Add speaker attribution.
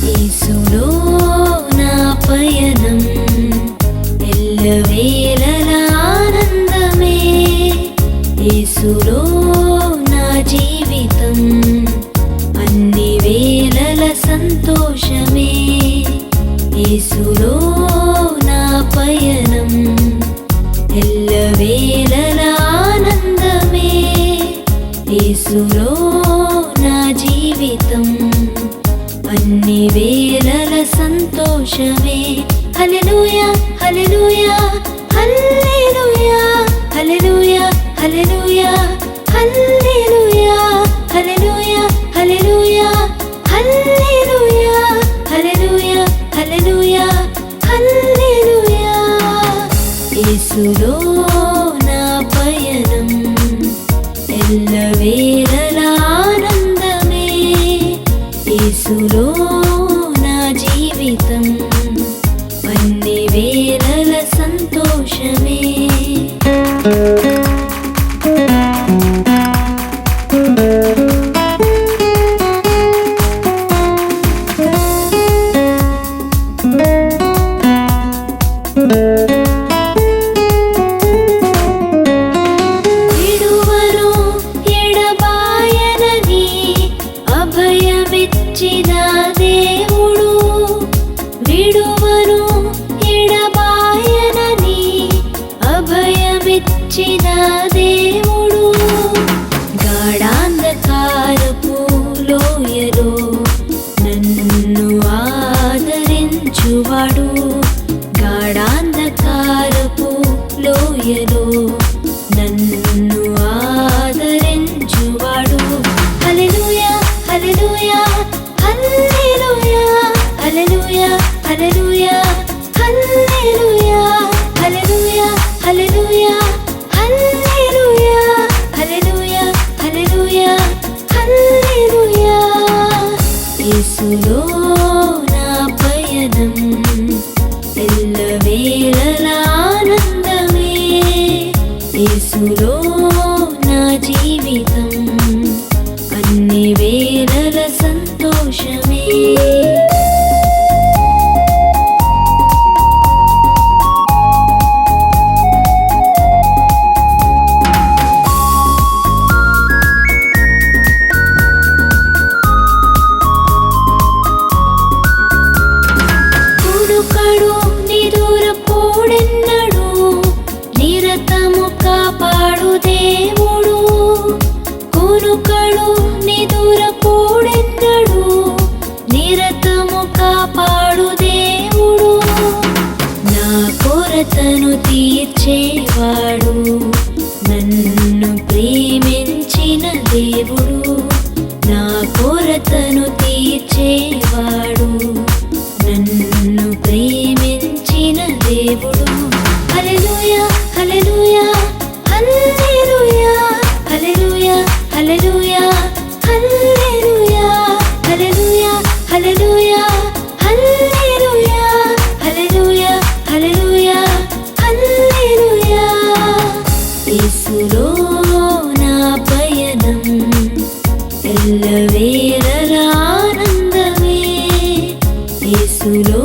Speaker 1: యేసులో నా పయనం ఎల్లవేళలా ఆనందమే, యేసులో నా జీవితం అన్ని వేళల సంతోషమే, యేసులో నా పయనం ఎల్లవేళలా ఆనందమే, యేసులో నా జీవితం అన్ని వేళల సంతోషమే. హల్లెలూయా హల్లెలూయా హల్లెలూయా హల్లెలూయా హల్లెలూయా హల్లెలూయా హల్లెలూయా హల్లెలూయా హల్లెలూయా హల్లెలూయా హల్లెలూయా హల్లెలూయా. యేసులో నా పయనం ఎల్లవేళలా ఆనందమే, యేసులో నా జీవితం అన్ని వేళల సంతోషమే. విడువను ఎడబాయనని అభయమిచ్చిన దేవుడు, విడువను ఎడబాయనని అభయమిచ్చిన దేవుడు, గాఢాంధకారపు లోయలో నన్ను ఆదరించువాడు, గాఢాంధకారపు లోయలో నన్ను ఆదరించువాడు. హల్లెలూయా హల్లెలూయా హల్లెలూయా హల్లెలూయా హల్లెలూయా హల్లెలూయా హల్లెలూయా హల్లెలూయా హల్లెలూయా హల్లెలూయా హల్లెలూయా హల్లెలూయా. యేసులో నా పయనం ఎల్లవేళలా ఆనందమే, యేసులో నా జీవితం అన్ని వేళల సంతోషమే. కునుకడు నిదురపోడెన్నడు, నిరతము కాపాడు దేవుడు, కునుకడు నిదురపోడెన్నడు, నిరతము కాపాడు దేవుడు, నా కొరతను తీర్చేవాడు, నన్ను ప్రేమించిన దేవుడు, నా కొరతను తీర్చేవాడు, నన్ను ప్రేమించిన దేవుడు. హల్లెలూయా హల్లెలూయా హల్లెలూయా హల్లెలూయా హల్లెలూయా హల్లెలూయా హల్లెలూయా హల్లెలూయా హల్లెలూయా హల్లెలూయా హల్లెలూయా హల్లెలూయా. యేసులో నా పయనం ఎల్లవేళలా ఆనందమే, యేసులో